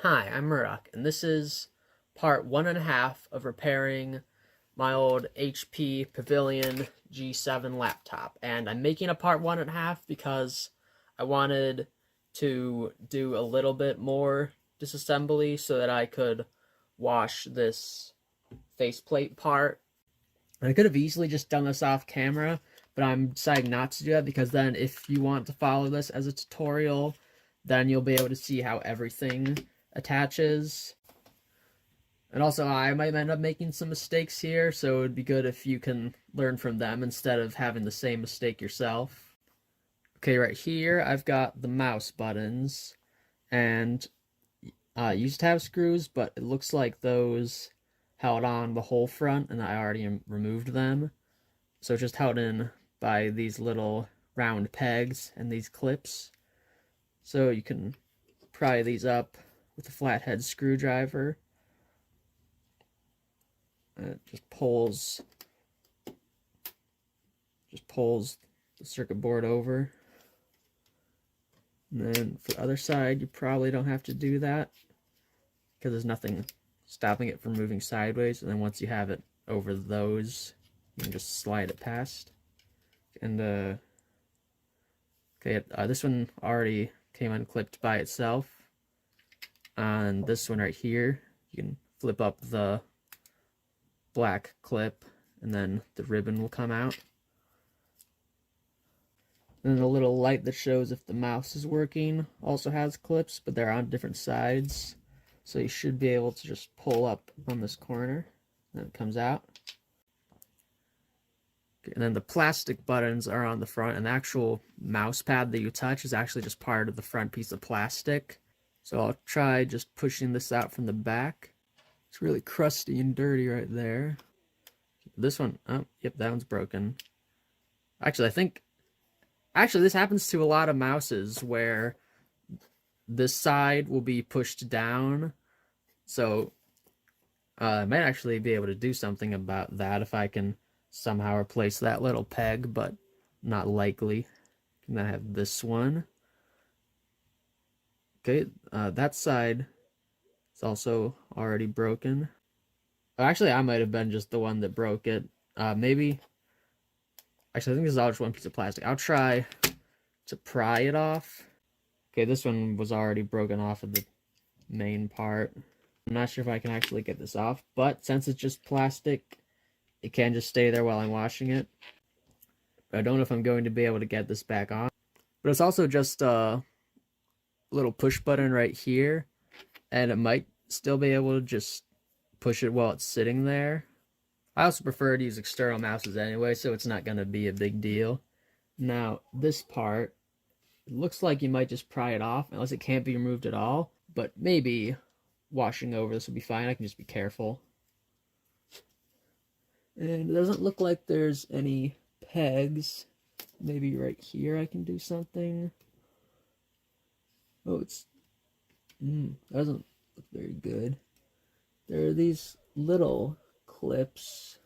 Hi, I'm Murdoch, and this is part 1.5 of repairing my old HP Pavilion G7 laptop. And I'm making a part 1.5 because I wanted to do a little bit more disassembly so that I could wash this faceplate part. And I could have easily just done this off camera, but I'm deciding not to do that because then if you want to follow this as a tutorial, then you'll be able to see how everything attaches. And also, I might end up making some mistakes here, so it would be good if you can learn from them instead of having the same mistake yourself. Okay, right here, I've got the mouse buttons, and used to have screws, but it looks like those held on the whole front, and I already removed them. So it's just held in by these little round pegs and these clips. So you can pry these up with a flathead screwdriver. It just pulls the circuit board over. And then for the other side, you probably don't have to do that because there's nothing stopping it from moving sideways. And then once you have it over those, you can just slide it past. And okay, this one already came unclipped by itself. And this one right here, you can flip up the black clip and then the ribbon will come out. And then the little light that shows if the mouse is working also has clips, but they're on different sides. So you should be able to just pull up on this corner, and it comes out. Okay, and then the plastic buttons are on the front, and the actual mouse pad that you touch is actually just part of the front piece of plastic. So I'll try just pushing this out from the back. It's really crusty and dirty right there. This one, oh, yep, that one's broken. Actually, this happens to a lot of mouses where this side will be pushed down. So I might actually be able to do something about that if I can somehow replace that little peg, but not likely. And then I have this one. Okay, that side is also already broken. Actually, I might have been just the one that broke it. Maybe. Actually, I think this is all just one piece of plastic. I'll try to pry it off. Okay, this one was already broken off of the main part. I'm not sure if I can actually get this off, but since it's just plastic, it can just stay there while I'm washing it. But I don't know if I'm going to be able to get this back on. But it's also just a little push button right here, and it might still be able to just push it while it's sitting there. I also prefer to use external mouses anyway, so it's not going to be a big deal. Now, this part, it looks like you might just pry it off, unless it can't be removed at all. But maybe washing over this will be fine. I can just be careful. And it doesn't look like there's any pegs. Maybe right here I can do something. Oh, doesn't look very good. There are these little clips,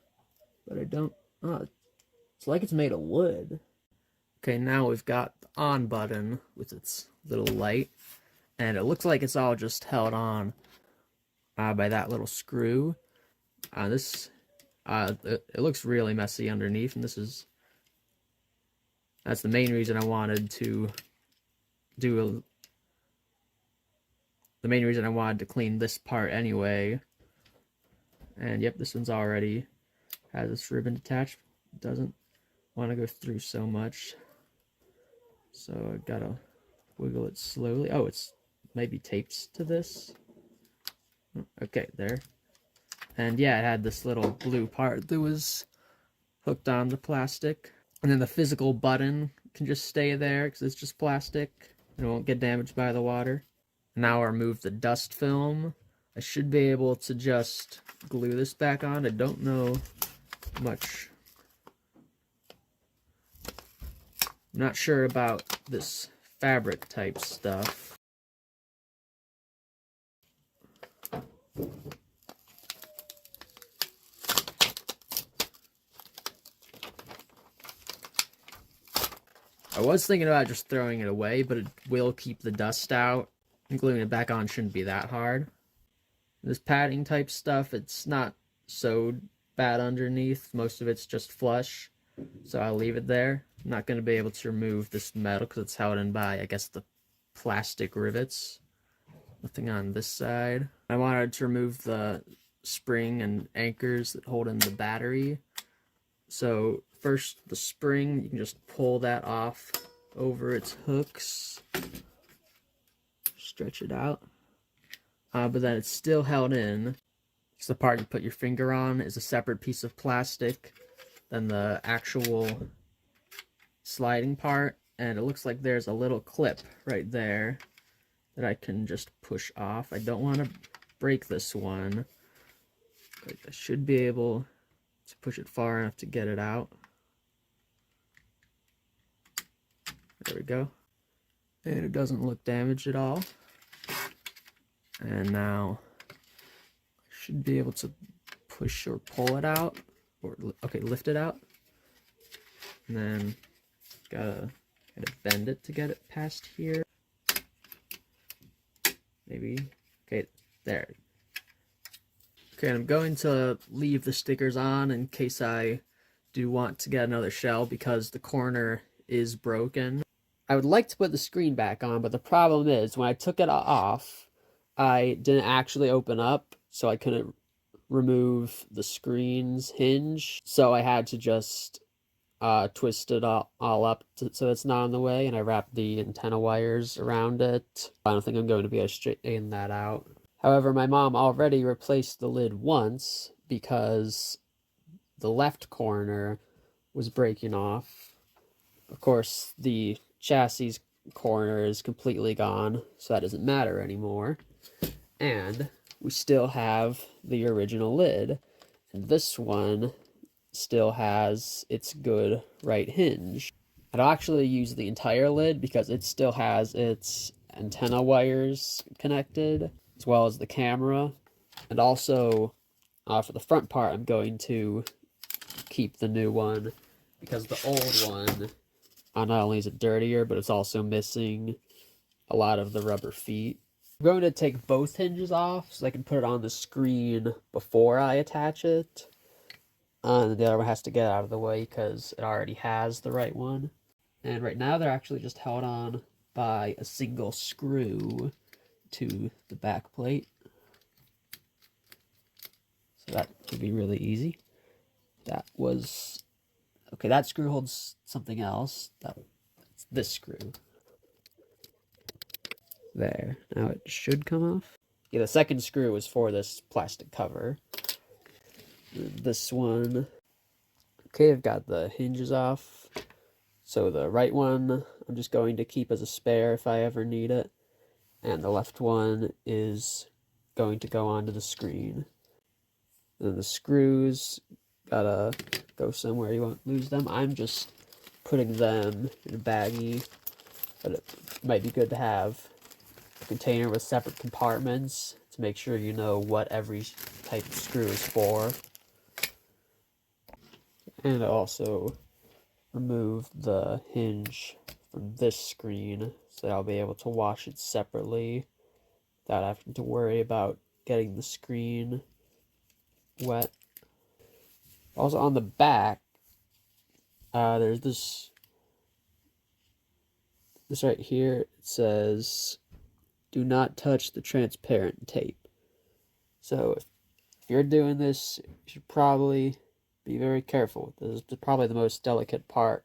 but I don't, it's like it's made of wood. Okay, now we've got the on button with its little light, and it looks like it's all just held on by that little screw. It looks really messy underneath, and that's the main reason I wanted to clean this part anyway. And yep, this one's already has this ribbon attached. It doesn't want to go through so much. So I gotta wiggle it slowly. Oh, it's maybe taped to this. Okay, there. And yeah, it had this little blue part that was hooked on the plastic. And then the physical button can just stay there because it's just plastic and it won't get damaged by the water. Now I'll remove the dust film. I should be able to just glue this back on. I don't know much. I'm not sure about this fabric type stuff. I was thinking about just throwing it away, but it will keep the dust out. gluing it back on shouldn't be that hard. This padding type stuff, it's not so bad underneath. Most of it's just flush, so I'll leave it there. I'm not going to be able to remove this metal because it's held in by, I guess, the plastic rivets. Nothing on this side. I wanted to remove the spring and anchors that hold in the battery. So first, the spring, you can just pull that off over its hooks. Stretch it out. But then it's still held in. So the part you put your finger on is a separate piece of plastic than the actual sliding part. And it looks like there's a little clip right there that I can just push off. I don't want to break this one, but I should be able to push it far enough to get it out. There we go. And it doesn't look damaged at all. And now I should be able to push or pull it out, or okay, lift it out. And then gotta bend it to get it past here. Maybe. Okay, there. Okay, I'm going to leave the stickers on in case I do want to get another shell because the corner is broken. I would like to put the screen back on, but the problem is when I took it off, I didn't actually open up, so I couldn't remove the screen's hinge. So I had to just twist it all up so it's not in the way, and I wrapped the antenna wires around it. I don't think I'm going to be able to straighten that out. However, my mom already replaced the lid once because the left corner was breaking off. Of course, the chassis corner is completely gone, so that doesn't matter anymore. And we still have the original lid, and this one still has its good right hinge. I'd actually use the entire lid because it still has its antenna wires connected, as well as the camera. And also, for the front part, I'm going to keep the new one because the old one, not only is it dirtier, but it's also missing a lot of the rubber feet. I'm going to take both hinges off so I can put it on the screen before I attach it. And the other one has to get out of the way because it already has the right one. And right now they're actually just held on by a single screw to the back plate. So that should be really easy. That was... okay, that screw holds something else. That's this screw. There. Now it should come off. Yeah, the second screw was for this plastic cover. This one. Okay, I've got the hinges off. So the right one I'm just going to keep as a spare if I ever need it. And the left one is going to go onto the screen. And the screws gotta go somewhere you won't lose them. I'm just putting them in a baggie, but it might be good to have a container with separate compartments to make sure you know what every type of screw is for. And also remove the hinge from this screen so that I'll be able to wash it separately without having to worry about getting the screen wet. Also on the back, there's this right here. It says, "Do not touch the transparent tape." So if you're doing this, you should probably be very careful. This is probably the most delicate part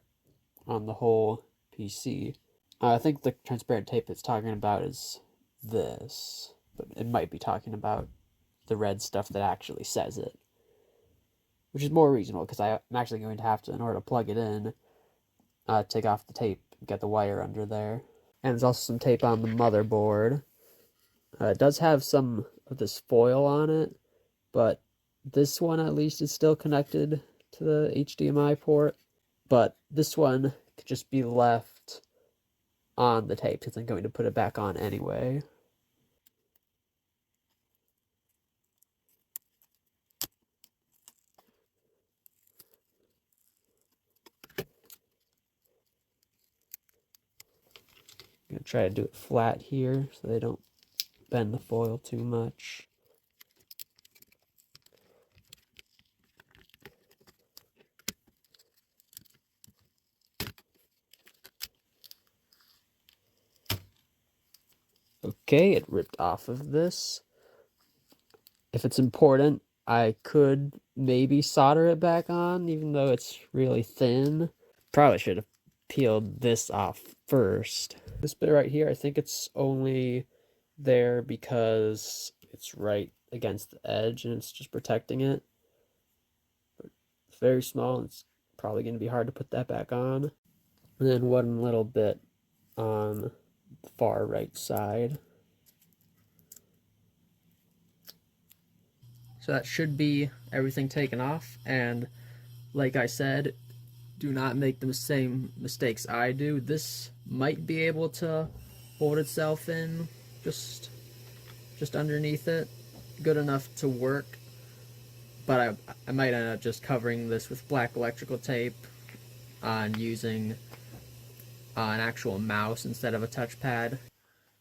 on the whole PC. I think the transparent tape it's talking about is this, but it might be talking about the red stuff that actually says it, which is more reasonable because I'm actually going to have to, in order to plug it in, take off the tape and get the wire under there. And there's also some tape on the motherboard. It does have some of this foil on it, but this one at least is still connected to the HDMI port. But this one could just be left on the tape since I'm going to put it back on anyway. I'm going to try to do it flat here so they don't bend the foil too much. Okay, it ripped off of this. If it's important, I could maybe solder it back on, even though it's really thin. Probably should have peeled this off first. This bit right here, I think it's only there because it's right against the edge and it's just protecting it. But it's very small and it's probably going to be hard to put that back on. And then one little bit on the far right side. So that should be everything taken off, and like I said, do not make the same mistakes I do. This might be able to hold itself in just underneath it, good enough to work, but I might end up just covering this with black electrical tape and using an actual mouse instead of a touchpad.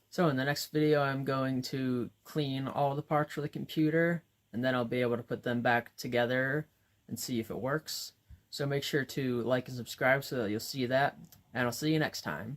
So in the next video, I'm going to clean all the parts for the computer, and then I'll be able to put them back together and see if it works. So make sure to like and subscribe so that you'll see that, and I'll see you next time.